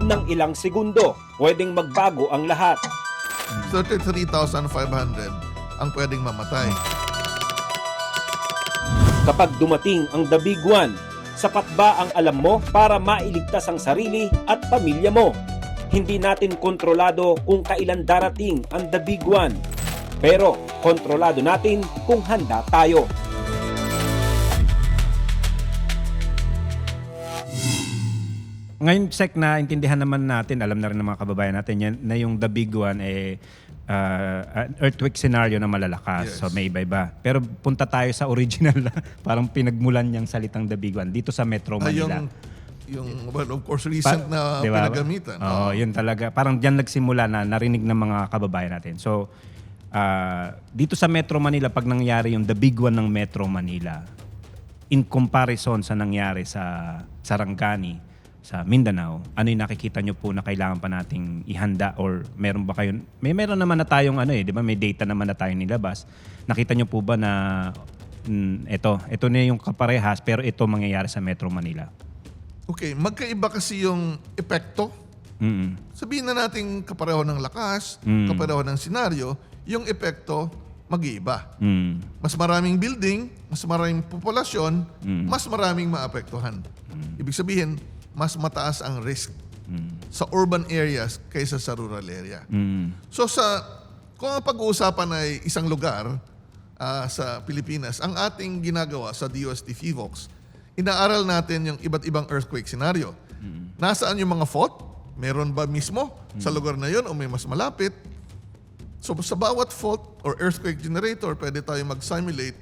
loob ng ilang segundo, pwedeng magbago ang lahat. 33,500 ang pwedeng mamatay. Kapag dumating ang The Big One, sapat ba ang alam mo para mailigtas ang sarili at pamilya mo? Hindi natin kontrolado kung kailan darating ang The Big One. Pero kontrolado natin kung handa tayo. Ngayon, Sek, na intindihan naman natin, alam na rin ng mga kababayan natin yan, na yung The Big One an earthquake scenario na malalakas. Yes. So may iba-iba. Pero punta tayo sa original, parang pinagmulan niyang salitang The Big One dito sa Metro Manila. Well, of course, recent na Diba? pinagamitan. Oo, yun talaga. Parang diyan nagsimula na narinig ng mga kababayan natin. So, dito sa Metro Manila, pag nangyari yung The Big One ng Metro Manila, in comparison sa nangyari sa Sarangani, sa Mindanao, ano yung nakikita nyo po na kailangan pa nating ihanda or meron ba kayo? Meron naman na tayong di ba? May data naman na tayong nilabas. Nakita nyo po ba na ito na yung kaparehas pero ito mangyayari sa Metro Manila? Okay, magkaiba kasi yung epekto. Sabihin na natin kapareho ng lakas, kapareho ng senaryo, yung epekto mag-iiba. Mas maraming building, mas maraming populasyon, mas maraming maapektuhan. Ibig sabihin, mas mataas ang risk sa urban areas kaysa sa rural area. So kung ang pag-uusapan ay isang lugar sa Pilipinas, ang ating ginagawa sa DOST FIVOX, inaaral natin yung iba't ibang earthquake scenario. Nasaan yung mga fault? Meron ba mismo sa lugar na yun o may mas malapit? So sa bawat fault or earthquake generator, pwede tayo mag-simulate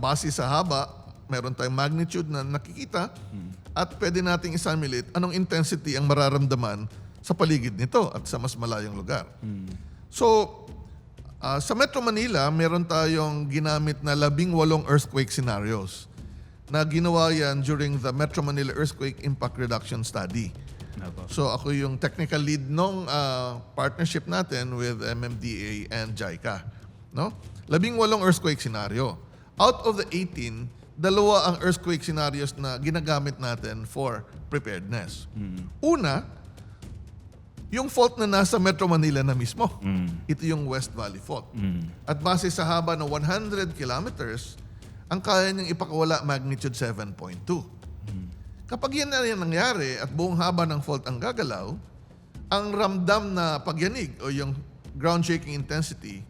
base sa haba, meron tayong magnitude na nakikita, at pwede nating isimulate anong intensity ang mararamdaman sa paligid nito at sa mas malayong lugar. So, sa Metro Manila, meron tayong ginamit na 18 earthquake scenarios na ginawa yan during the Metro Manila Earthquake Impact Reduction Study. So, ako yung technical lead nung partnership natin with MMDA and JICA. No? 18 earthquake scenario. Out of the 18, 2 ang earthquake scenarios na ginagamit natin for preparedness. Una, yung fault na nasa Metro Manila na mismo. Ito yung West Valley Fault. At base sa haba ng 100 kilometers, ang kaya niyang ipakawala magnitude 7.2. Kapag yan na yan nangyari at buong haba ng fault ang gagalaw, ang ramdam na pagyanig o yung ground shaking intensity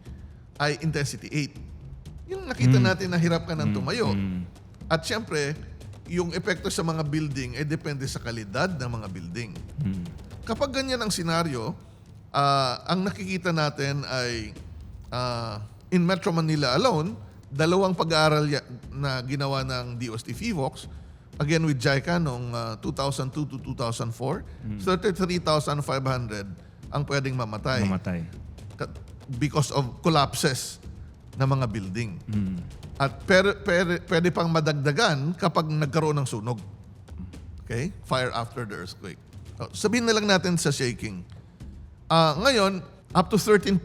ay intensity 8. Yung nakita natin na hirap ka ng tumayo. At syempre, yung epekto sa mga building ay depende sa kalidad ng mga building. Kapag ganyan ang senaryo, ang nakikita natin ay in Metro Manila alone, 2 pag-aaral na ginawa ng DOST FIVOX, again with JICA noong 2002 to 2004, 33,500 ang pwedeng mamatay. Because of collapses ng mga building. At pwede pang madagdagan kapag nagkaroon ng sunog. Okay? Fire after the earthquake. Sabihin na lang natin sa shaking. Ngayon, up to 13%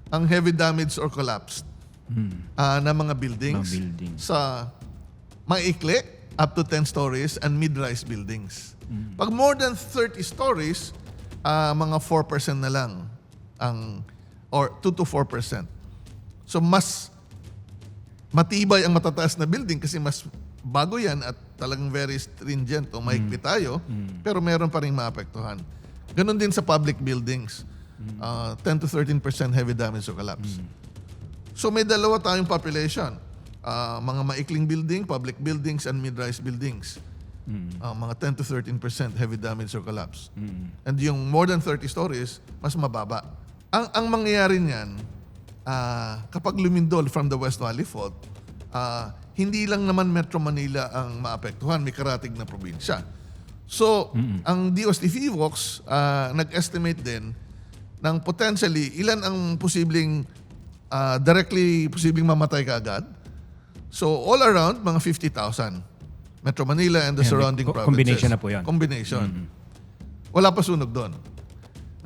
ang heavy damage or collapsed na mga buildings. Sa maikli, up to 10 stories and mid-rise buildings. Pag more than 30 stories, mga 4% na lang or 2 to 4%. So mas matibay ang matataas na building kasi mas bago yan at talagang very stringent o mahigpit tayo, pero meron pa rin maapektuhan. Ganon din sa public buildings. 10 to 13% heavy damage or collapse. So may 2 tayong population. Mga maikling building, public buildings, and mid-rise buildings. Mga 10 to 13% heavy damage or collapse. And yung more than 30 stories, mas mababa. Ang mangyayari niyan, kapag lumindol from the West Valley Fault, hindi lang naman Metro Manila ang maapektuhan, may karatig na probinsya. So, ang DOST FIVOX nag-estimate din ng potentially ilan ang posibleng posibleng mamatay kaagad. So, all around, mga 50,000. Metro Manila and the surrounding provinces. Combination na po yan. Combination. Wala pa sunog doon.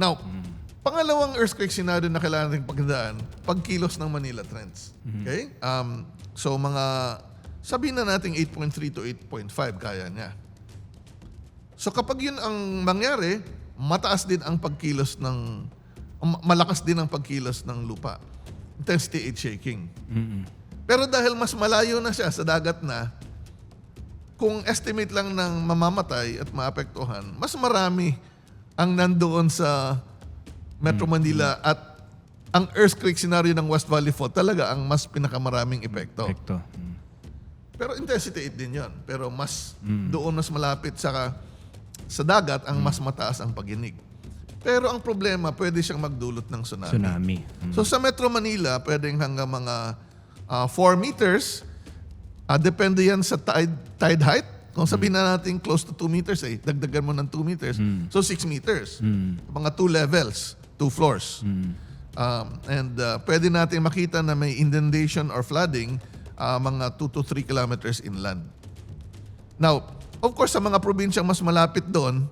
Now, pangalawang earthquake scenario na kailangan natin paghandaan, pagkilos ng Manila Trends. Okay? So mga, sabihin na natin 8.3 to 8.5 kaya niya. So kapag yun ang mangyari, mataas din ang pagkilos malakas din ang pagkilos ng lupa. Intensity 8 shaking. Pero dahil mas malayo na siya sa dagat na, kung estimate lang ng mamamatay at maapektuhan, mas marami ang nandoon sa Metro Manila at ang earthquake scenario ng West Valley Fault talaga ang mas pinakamaraming epekto. Epekto. Pero intensity 8 din yon. Pero doon mas malapit sa dagat ang mas mataas ang paginig. Pero ang problema, pwede siyang magdulot ng tsunami. Tsunami. So sa Metro Manila, pwedeng hanggang mga 4 meters. Depende yan sa tide height. Kung sabihin na natin close to 2 meters, dagdagan mo ng 2 meters. So 6 meters. Mga 2 levels, 2 floors. Pwede natin makita na may inundation or flooding mga 2 to 3 kilometers inland. Now, of course, sa mga probinsyang mas malapit doon,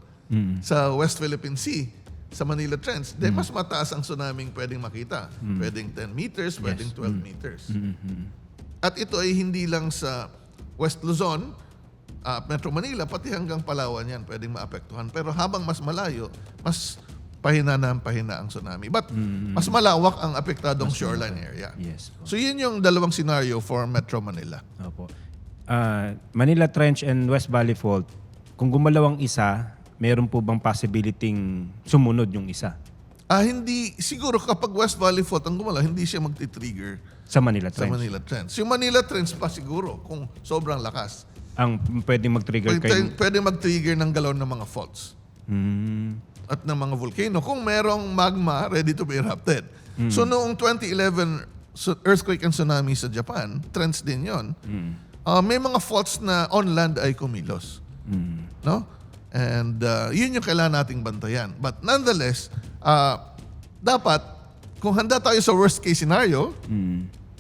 sa West Philippine Sea, sa Manila Trench, mas mataas ang tsunami pwedeng makita. Pwedeng 10 meters, pwedeng 12 meters. At ito ay hindi lang sa West Luzon, Metro Manila, pati hanggang Palawan yan pwedeng maapektuhan. Pero habang mas malayo, mas pahina na ang pahina ang tsunami. But mas malawak ang apektadong shoreline area. Yes. So yun yung dalawang scenario for Metro Manila. Opo. Manila Trench and West Valley Fault, kung gumalaw ang isa, meron po bang possibility sumunod yung isa? Hindi, siguro kapag West Valley Fault ang gumalaw, hindi siya magti-trigger Sa Manila sa Trench? Manila Trench. Yung Manila Trench pa siguro, kung sobrang lakas. Ang pwedeng mag-trigger kayo? Pwede mag-trigger ng galaw ng mga faults. At ng mga volcano. Kung merong magma ready to be erupted. So noong 2011 earthquake and tsunami sa Japan, trends din yon. May mga faults na on land ay kumilos. No? And yun yung kailangan nating bantayan. But nonetheless, dapat, kung handa tayo sa worst case scenario,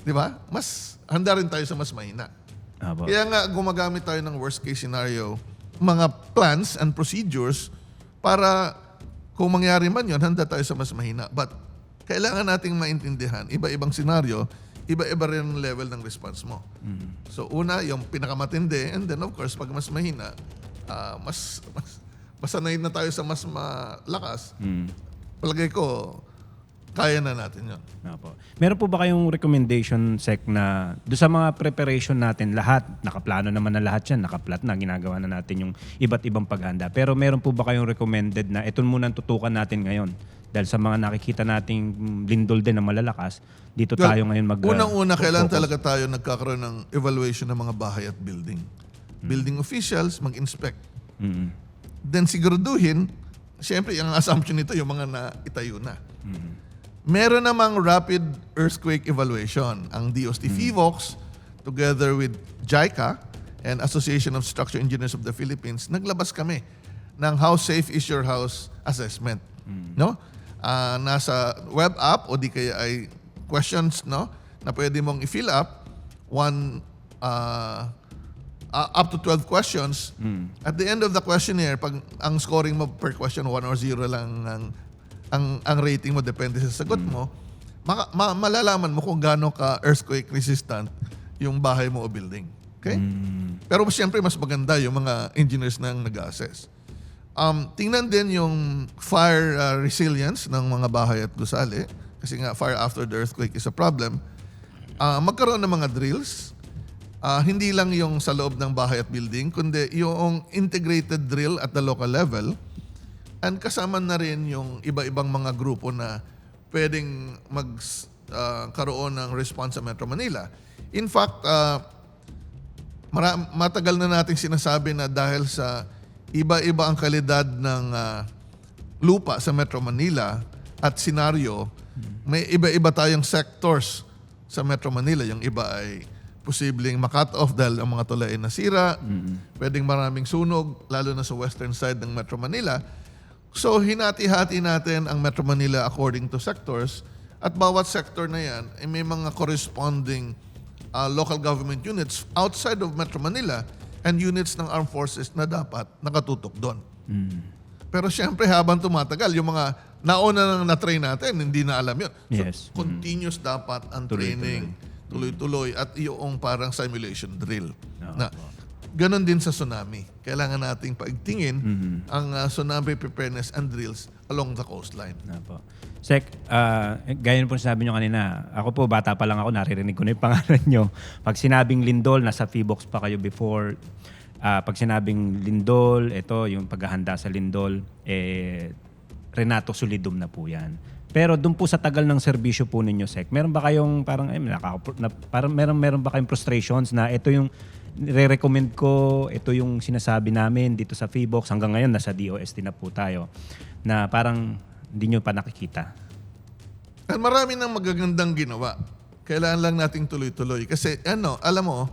di ba? Mas handa rin tayo sa mas mahina. Opo. Kaya nga gumagamit tayo ng worst case scenario, mga plans and procedures para kung mangyari man yun, handa tayo sa mas mahina. But kailangan nating maintindihan, iba-ibang scenario, iba-iba rin ang level ng response mo. So una, yung pinakamatindi, and then of course, pag mas mahina, mas sanay na tayo sa mas malakas, palagay ko, kaya na natin yun. Opo. Meron po ba kayong recommendation, Sec, na doon sa mga preparation natin, lahat, nakaplano naman na lahat yan, nakaplat na, ginagawa na natin yung iba't ibang paghanda. Pero meron po ba kayong recommended na ito muna ang tutukan natin ngayon? Dahil sa mga nakikita nating lindol din na malalakas, dito tayo ngayon Unang-una, kailangan talaga tayo nagkakaroon ng evaluation ng mga bahay at building. Building officials, mag-inspect. Then siguraduhin, siyempre, ang assumption nito, yung mga naitayo na. Meron namang rapid earthquake evaluation. Ang DOST FIVOX, together with JICA and Association of Structural Engineers of the Philippines, naglabas kami ng How Safe is Your House assessment. No? Nasa web app o di kaya ay questions, no, na pwede mong i-fill up. Up to 12 questions. At the end of the questionnaire, pag ang scoring mo per question 1 or 0 lang ang rating mo, depende sa sagot mo, malalaman mo kung gaano ka earthquake resistant yung bahay mo o building. Okay? Pero siyempre mas maganda yung mga engineers na nag-assess. Tingnan din yung fire resilience ng mga bahay at gusali, kasi nga fire after the earthquake is a problem. Magkaroon ng mga drills. Hindi lang yung sa loob ng bahay at building, kundi yung integrated drill at the local level. And kasama na rin yung iba-ibang mga grupo na pwedeng magkaroon ng response sa Metro Manila. In fact, matagal na nating sinasabi na dahil sa iba-iba ang kalidad ng lupa sa Metro Manila at senaryo, may iba-iba tayong sectors sa Metro Manila. Yung iba ay posibleng makat off dahil ang mga tulay ay nasira. Pwedeng maraming sunog, lalo na sa western side ng Metro Manila. So, hinati-hati natin ang Metro Manila according to sectors at bawat sector na yan ay may mga corresponding local government units outside of Metro Manila and units ng armed forces na dapat nakatutok doon. Pero siyempre, habang tumatagal, yung mga nauna nang na-train natin, hindi na alam yun. So, Yes. continuous dapat ang training, tuloy-tuloy, at yung parang simulation drill. Na, Ganon din sa tsunami. Kailangan nating paigtingin ang tsunami preparedness and drills along the coastline. Apo. Sec, gaya po sabi nyo kanina, ako po, bata pa lang ako, naririnig ko na yung pangalan nyo. Pag sinabing lindol, nasa Feebox pa kayo before. Pag sinabing lindol, ito, yung paghahanda sa lindol, Renato Solidum na po yan. Pero doon po sa tagal ng serbisyo po ninyo, Sec, meron ba kayong parang, meron ba kayong frustrations na ito yung re-recommend ko, ito yung sinasabi namin dito sa Feebox, hanggang ngayon nasa DOST na po tayo, na parang hindi nyo pa nakikita? At marami nang magagandang ginawa. Kailangan lang nating tuloy-tuloy. Kasi alam mo,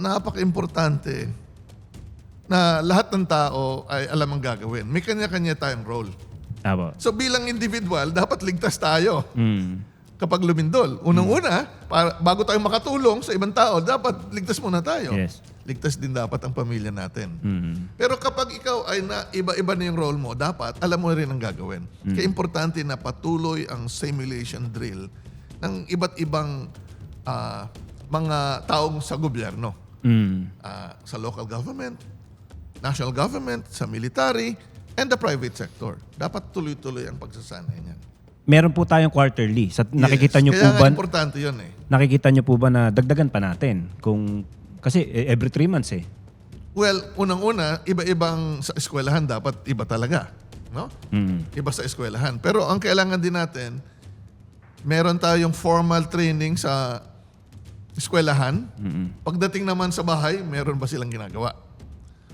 napaka-importante na lahat ng tao ay alam ang gagawin. May kanya-kanya tayong role. Apo. So bilang individual, dapat ligtas tayo Mm. kapag lumindol. Unang-una, bago tayo makatulong sa ibang tao, dapat ligtas muna tayo. Yes. Ligtas din dapat ang pamilya natin. Mm. Pero kapag ikaw ay iba-iba na yung role mo, dapat alam mo rin ang gagawin. Kaya importante na patuloy ang simulation drill ng iba't ibang mga taong sa gobyerno. Mm. Sa local government, national government, sa military, and the private sector. Dapat tuloy-tuloy ang pagsasanay niyan. Meron po tayong quarterly. Nakikita nyo po Kaya ba? nga importante yun eh. Nakikita nyo po ba na dagdagan pa natin? Kasi every 3 months eh. Well, unang-una, iba-ibang sa eskwelahan dapat iba talaga. No? Mm. Iba sa eskwelahan. Pero ang kailangan din natin, meron tayong formal training sa eskwelahan. Pagdating naman sa bahay, meron ba silang ginagawa?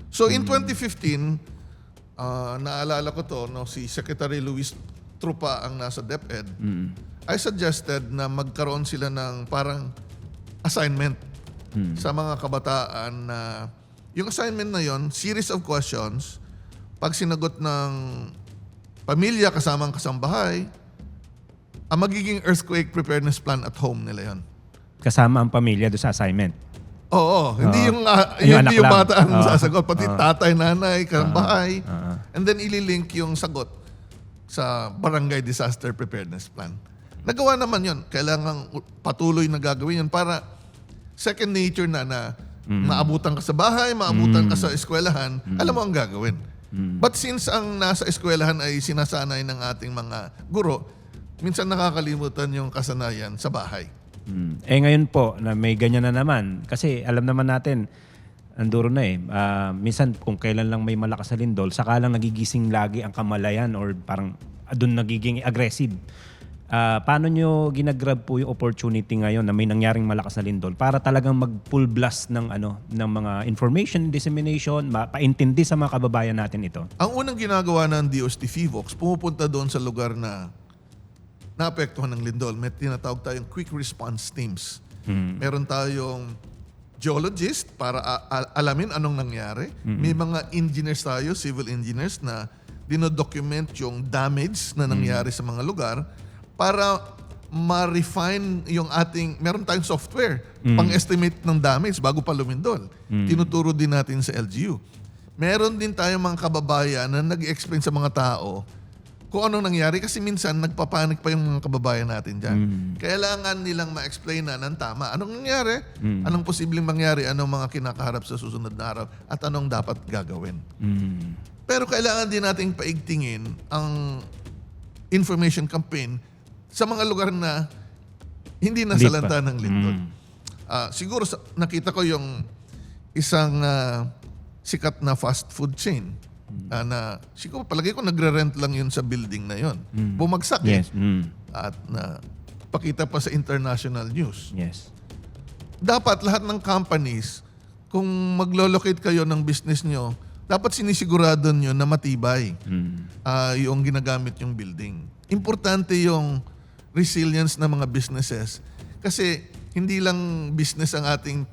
So in 2015, naalala ko to, si Secretary Luis Trupa ang nasa DepEd, I suggested na magkaroon sila ng parang assignment sa mga kabataan na yung assignment na yon, series of questions, pag sinagot ng pamilya kasamang kasambahay, ang magiging earthquake preparedness plan at home nila yon. Kasama ang pamilya doon sa assignment. Oo, hindi yung anak hindi yung lang. bata ang sasagot, pati tatay, nanay, kasambahay. And then ililink yung sagot sa Barangay Disaster Preparedness Plan. Nagawa naman yun. Kailangan patuloy na gagawin yun para second nature na maabutan ka sa bahay, maabutan ka sa eskwelahan, alam mo ang gagawin. But since ang nasa eskwelahan ay sinasanay ng ating mga guro, minsan nakakalimutan yung kasanayan sa bahay. Ngayon po, na may ganyan na naman. Kasi alam naman natin, anduro na eh. Minsan kung kailan lang may malakas na lindol, saka lang nagigising lagi ang kamalayan or parang doon nagiging aggressive. Paano nyo ginagrab po yung opportunity ngayon na may nangyaring malakas na lindol para talagang mag-full blast ng mga information dissemination, paintindi sa mga kababayan natin ito? Ang unang ginagawa ng DOST Feebox, pumupunta doon sa lugar na naapektuhan ng lindol. May tinatawag tayong quick response teams. Meron tayong geologist para alamin anong nangyari. May mga engineers tayo, civil engineers na dinodocument yung damage na nangyari sa mga lugar para ma-refine yung meron tayong software pang-estimate ng damage bago pa lumindol. Tinuturo din natin sa LGU. Meron din tayong mga kababayan na nag-explain sa mga tao kung anong nangyari kasi minsan nagpapanik pa yung mga kababayan natin dyan. Kailangan nilang ma-explain na ng tama. Anong nangyari? Anong posibleng mangyari? Anong mga kinakaharap sa susunod na araw? At anong dapat gagawin? Pero kailangan din nating paigtingin ang information campaign sa mga lugar na hindi nasalanta ng lindol. Siguro nakita ko yung isang sikat na fast food chain na siguro palagi ko nagre-rent lang yun sa building na yun. Bumagsak Yes. at na pakita pa sa international news. Yes. Dapat lahat ng companies, kung maglo-locate kayo ng business nyo, dapat sinisigurado nyo na matibay yung ginagamit yung building. Importante yung resilience ng mga businesses kasi hindi lang business ang ating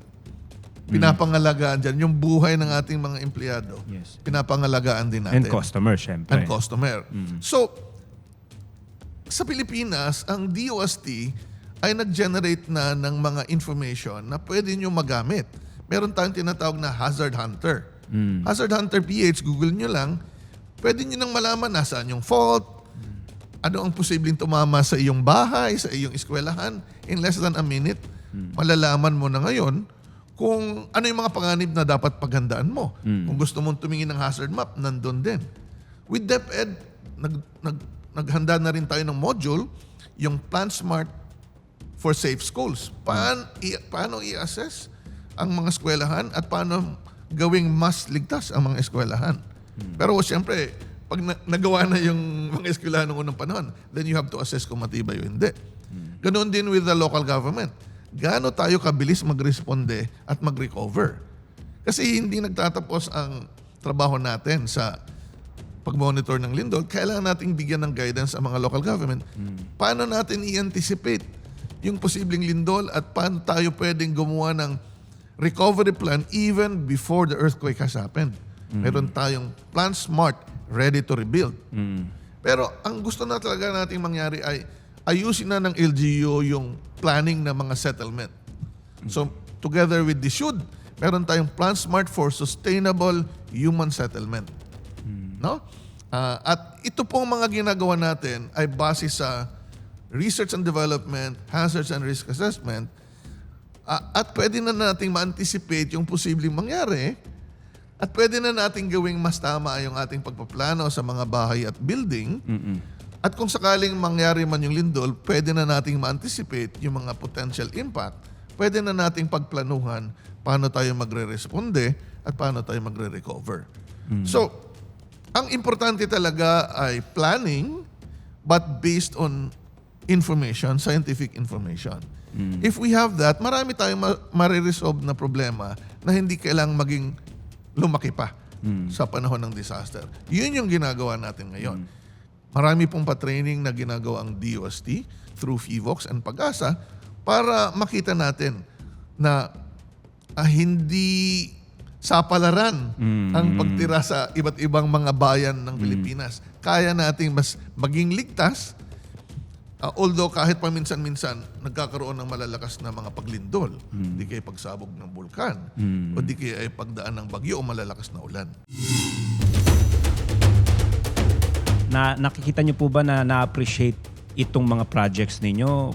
pinapangalagaan dyan. Yung buhay ng ating mga empleyado, Yes. pinapangalagaan din natin. And customer, syempre. And customer. So, sa Pilipinas, ang DOST ay nag-generate na ng mga information na pwede nyo magamit. Meron tayong tinatawag na Hazard Hunter. Hazard Hunter PH, Google nyo lang, pwede nyo nang malaman nasaan yung fault, ano ang posibleng tumama sa iyong bahay, sa iyong eskwelahan. In less than a minute, malalaman mo na ngayon kung ano yung mga panganib na dapat paghandaan mo. Kung gusto mong tumingin ng hazard map, nandun din. With DepEd, naghanda na rin tayo ng module, yung Plan Smart for Safe Schools. Paano i-assess ang mga eskwelahan at paano gawing mas ligtas ang mga eskwelahan. Pero siyempre, pag nagawa na yung mga eskwelahan noong unang panahon, then you have to assess kung matibay o hindi. Ganoon din with the local government. Gaano tayo kabilis magresponde at mag-recover? Kasi hindi nagtatapos ang trabaho natin sa pag-monitor ng lindol. Kailangan nating bigyan ng guidance ang mga local government. Paano natin i-anticipate yung posibleng lindol at paano tayo pwedeng gumawa ng recovery plan even before the earthquake has happened. Meron tayong Plan Smart, ready to rebuild. Pero ang gusto na talaga nating mangyari ay ayusin na ng LGU yung planning ng mga settlement. So, together with the SHUD, meron tayong Plan Smart for Sustainable Human Settlement. No? At ito pong mga ginagawa natin ay base sa research and development, hazards and risk assessment, at pwede na nating ma-anticipate yung posibleng mangyari at pwede na nating gawing mas tama yung ating pagpaplano sa mga bahay at building. At kung sakaling mangyari man yung lindol, pwede na nating ma-anticipate yung mga potential impact. Pwede na nating pagplanuhan paano tayo magre-responde at paano tayo magre-recover. So, ang importante talaga ay planning but based on information, scientific information. If we have that, marami tayong mariresolve na problema na hindi kailangang maging lumaki pa sa panahon ng disaster. Yun yung ginagawa natin ngayon. Marami pong pa-training na ginagawa ang DOST through FIVOX and Pag-asa para makita natin na hindi sapalaran ang pagtira sa iba't ibang mga bayan ng Pilipinas. Kaya nating mas maging ligtas, although kahit paminsan-minsan nagkakaroon ng malalakas na mga paglindol, di kaya pagsabog ng bulkan, o di kaya ay pagdaan ng bagyo o malalakas na ulan. Nakikita niyo po ba na na-appreciate itong mga projects ninyo?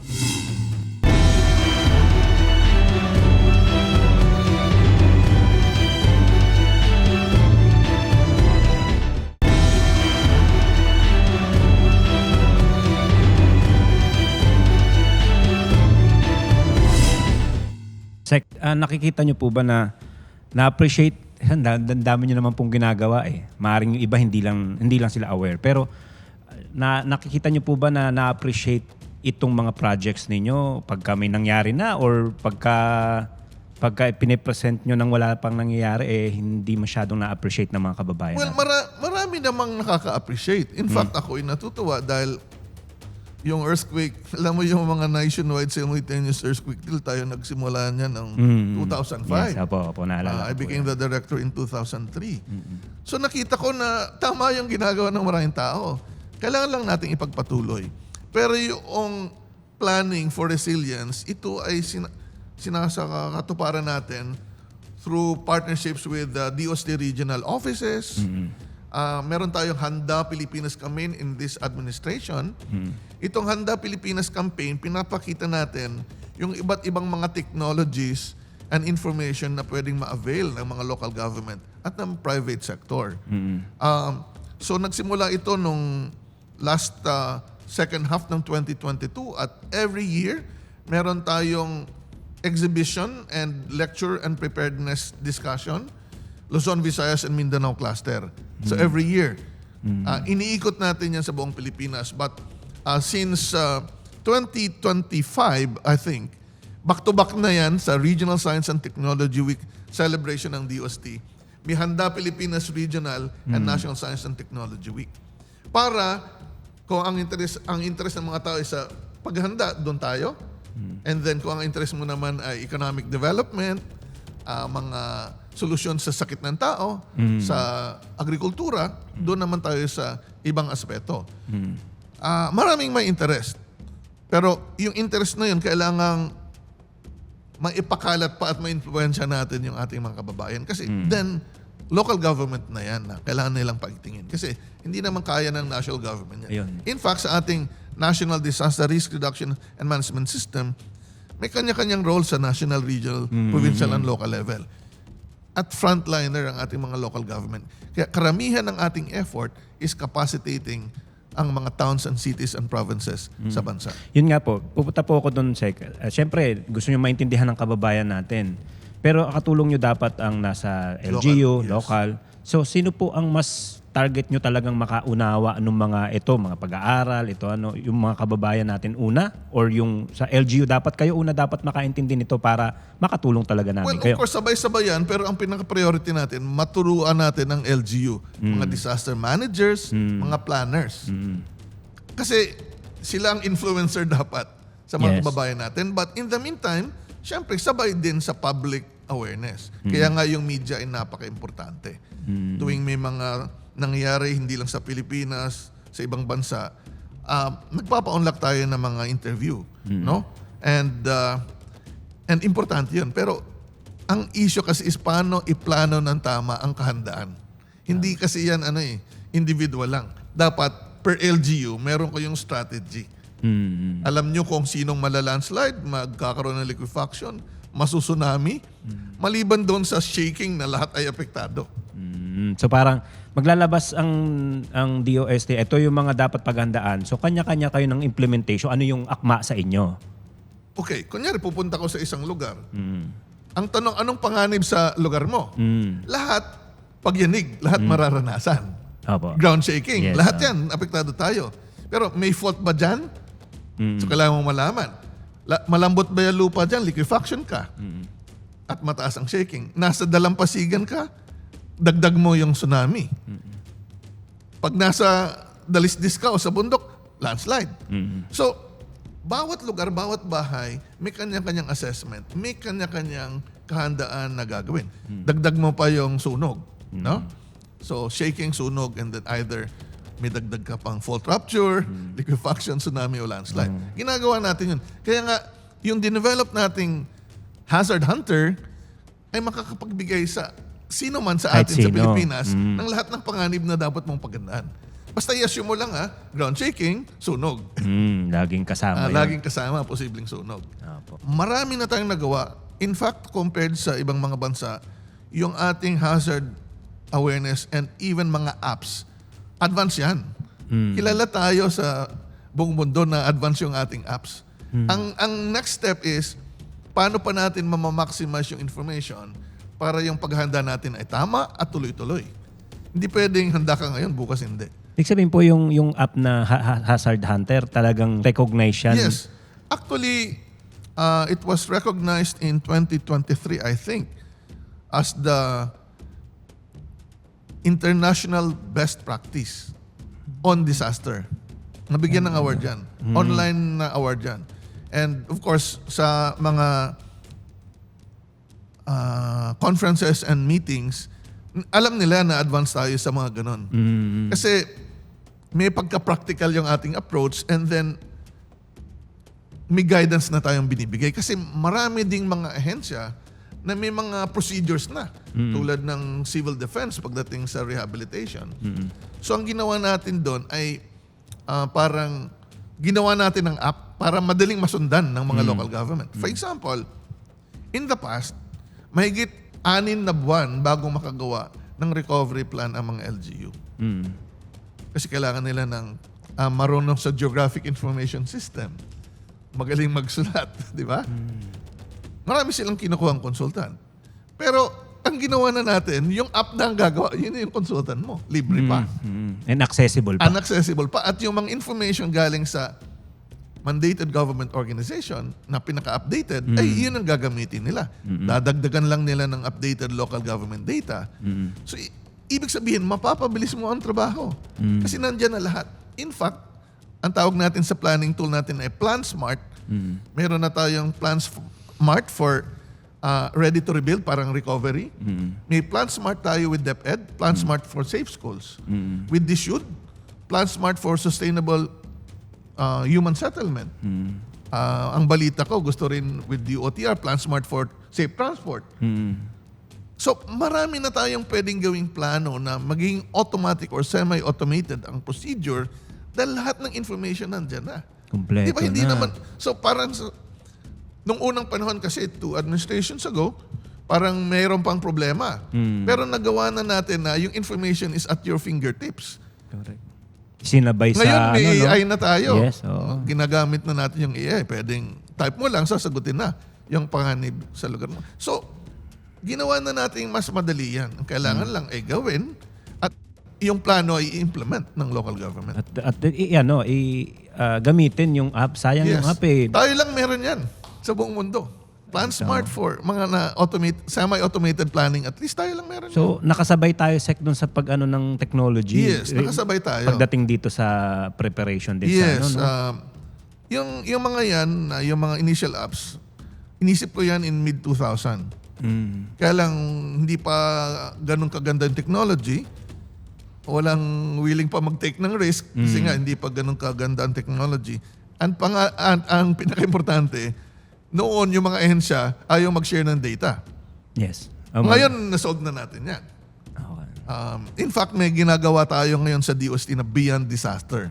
Nakikita niyo po ba na na-appreciate, dami niyo naman pong ginagawa eh. Maaring yung iba hindi lang sila aware. Pero nakikita niyo po ba na na-appreciate itong mga projects ninyo pagka may nangyari na or pagka pinipresent nyo nang wala pang nangyayari hindi masyadong na-appreciate ng mga kababayan? Well, marami namang nakaka-appreciate. In fact, ako'y natutuwa dahil yung earthquake, alam mo yung mga nationwide simultaneous earthquake drill, tayo nagsimula niya ng 2005. Yes, opo, naalala I ko po became the director in 2003. So nakita ko na tama yung ginagawa ng maraming tao. Kailangan lang nating ipagpatuloy. Pero yung planning for resilience, ito ay sinasakatuparan natin through partnerships with DOST regional offices. Meron tayong Handa Pilipinas campaign in this administration. Itong Handa Pilipinas campaign, pinapakita natin yung iba't ibang mga technologies and information na pwedeng ma-avail ng mga local government at ng private sector. So nagsimula ito nung last second half ng 2022 at every year meron tayong exhibition and lecture and preparedness discussion, Luzon, Visayas, and Mindanao cluster. So every year, iniikot natin yan sa buong Pilipinas. But since 2025, I think, back-to-back na yan sa Regional Science and Technology Week celebration ng DOST. May Handa Pilipinas Regional and National Science and Technology Week. Para kung ang interest ng mga tao ay sa paghanda, doon tayo. And then kung ang interest mo naman ay economic development, mga solusyon sa sakit ng tao, sa agrikultura, doon naman tayo sa ibang aspeto. Maraming may interest. Pero yung interest na yun, kailangang maipakalat pa at ma-influensya natin yung ating mga kababayan. Kasi then, local government na yan na kailangan nilang pagtingin. Kasi hindi naman kaya ng national government yan. Ayun. In fact, sa ating National Disaster Risk Reduction and Management System, May kanya-kanyang role sa national, regional, provincial, and local level. At frontliner ang ating mga local government. Kaya karamihan ng ating effort is capacitating ang mga towns and cities and provinces sa bansa. Yun nga po, pupunta po ako doon, Sek. Siyempre, gusto nyo maintindihan ng kababayan natin. Pero katulong nyo dapat ang nasa LGU, local. So, sino po ang mas target nyo talagang makaunawa ng mga mga pag-aaral, yung mga kababayan natin una? Or yung sa LGU dapat kayo una dapat makaintindi nito para makatulong talaga namin Well, kayo? of course, sabay-sabay yan, pero ang pinaka-priority natin, maturuan natin ng LGU, mga disaster managers, mga planners. Kasi sila ang influencer dapat sa mga Yes. kababayan natin. But in the meantime, syempre, sabay din sa public awareness. Kaya nga yung media ay napaka-importante. Tuwing may mga nangyayari hindi lang sa Pilipinas, sa ibang bansa, nagpapa-unlock tayo ng mga interview, no? And importante 'yun. Pero ang issue kasi is paano iplano ng tama ang kahandaan. Hindi kasi yan individual lang. Dapat per LGU meron kayong strategy. Alam nyo kung sinong malalandslide, magkakaroon ng liquefaction, masusunami, maliban doon sa shaking na lahat ay apektado. So parang maglalabas ang DOST, ito yung mga dapat paghandaan. So kanya-kanya kayo ng implementation. Ano yung akma sa inyo? Okay, kunyari pupunta ko sa isang lugar. Ang tanong, anong panganib sa lugar mo? Lahat pagyanig, lahat mararanasan. Opo. Ground shaking, Yes, lahat yan, apektado tayo. Pero may fault ba dyan? So kailangan mong malaman. Malambot ba yung lupa dyan? Liquefaction ka. At mataas ang shaking. Nasa dalampasigan ka, dagdag mo yung tsunami. Pag nasa dalisdis ka o sa bundok, landslide. So, bawat lugar, bawat bahay, may kanya-kanyang assessment, may kanya-kanyang kahandaan na gagawin. Dagdag mo pa yung sunog. No? So, shaking, sunog, and then either may dagdag ka pang fault rupture, liquefaction, tsunami, o landslide. Ginagawa natin yun. Kaya nga, yung dinevelop nating hazard hunter ay makakapagbigay sa sino man sa Kahit atin sa sino. Pilipinas ng lahat ng panganib na dapat mong pagandaan. Basta i-assume mo lang ground shaking, sunog. Laging kasama yun. Laging kasama, posibleng sunog. Opo. Marami na tayong nagawa. In fact, compared sa ibang mga bansa, yung ating hazard awareness and even mga apps, advance yan. Kilala tayo sa buong mundo na advance yung ating apps. Ang next step is, paano pa natin mamamaximize yung information para yung paghahanda natin ay tama at tuloy-tuloy. Hindi pwedeng handa ka ngayon, bukas hindi. Ibig sabihin po yung app na Hazard Hunter, talagang recognize yan? Yes. Actually, it was recognized in 2023, I think, as the international best practice on disaster. Nabigyan ng award yan. Online na award yan. And of course, sa mga conferences and meetings, alam nila na advance tayo sa mga ganon. Kasi may pagka-practical yung ating approach and then may guidance na tayong binibigay. Kasi marami ding mga ahensya na may mga procedures na tulad ng civil defense pagdating sa rehabilitation. So ang ginawa natin doon ay parang ginawa natin ng app para madaling masundan ng mga local government. For example, in the past, mahigit 6 na buwan bago makagawa ng recovery plan ang mga LGU. Kasi kailangan nila ng marunong sa geographic information system. Magaling magsulat, di ba? Marami silang kinukuha ang consultant. Pero ang ginawa na natin, yung app na ang gagawa, yun yung consultant mo. Libre pa. And accessible pa. Unaccessible pa. At yung mga information galing sa mandated government organization na pinaka-updated, ay yun ang gagamitin nila. Dadagdagan lang nila ng updated local government data. So, ibig sabihin, mapapabilis mo ang trabaho. Kasi nandyan na lahat. In fact, ang tawag natin sa planning tool natin ay Plan Smart. Meron na tayong Plan Smart for ready to rebuild, parang recovery. May Plan Smart tayo with DepEd, Plan Smart for safe schools. With DSUD, Plan Smart for sustainable human settlement. Ang balita ko, gusto rin with DOTR, Plan Smart for safe transport. So, marami na tayong pwedeng gawing plano na maging automatic or semi-automated ang procedure dahil lahat ng information nandyan na. Kompleto Di ba hindi na. naman, so parang Nung unang panahon kasi, 2 administrations ago, parang mayroon pang problema. Pero nagawa na natin na yung information is at your fingertips. Correct. Sinabay sa Ngayon may no? AI na tayo. Yes, oo. Ginagamit na natin yung AI. Pwedeng type mo lang, sasagutin na yung panganib sa lugar mo. So, ginawa na natin mas madali yan. Ang kailangan lang ay gawin at yung plano ay i-implement ng local government. Gamitin yung app. Sayang yung app eh. Tayo lang meron yan sa buong mundo. Plan Smart for mga semi-automated planning. At least tayo lang meron yan. So, nakasabay tayo, Sec, dun sa pag-ano ng technology. Yes, nakasabay tayo. Pagdating dito sa preparation din Yes. sa ano, no? Yung mga yan, yung mga initial apps, inisip ko yan in mid-2000. Kaya lang, hindi pa ganun kaganda yung technology. Walang willing pa mag-take ng risk kasi nga hindi pa ganun kaganda ang technology. Ang pinaka-importante, noon yung mga ahensya ayaw mag-share ng data. Yes. Ngayon, nasolve na natin yan. Okay. In fact, may ginagawa tayo ngayon sa DOST na Beyond Disaster.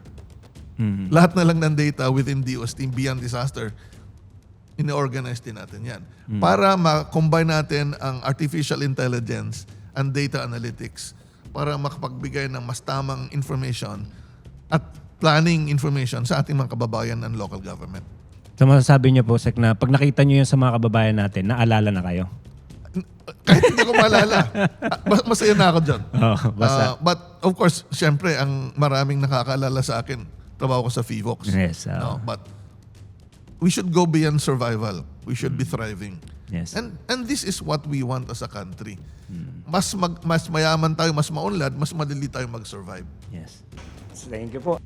Lahat na lang ng data within DOST Beyond Disaster, ini-organize din natin yan. Para ma-combine natin ang artificial intelligence and data analytics para makapagbigay ng mas tamang information at planning information sa ating mga kababayan and local government. So masasabi niyo po, Sec, na pag nakita niyo yan sa mga kababayan natin, naalala na kayo? Kahit hindi ko maalala, masaya na ako dyan. Basta. But of course, syempre, ang maraming nakakaalala sa akin, trabaho ko sa FIVOX. Yes. No, but we should go beyond survival. We should be thriving. Yes. And this is what we want as a country. Mas mayaman tayo, mas maunlad, mas madali tayo mag-survive. Yes. Thank you po.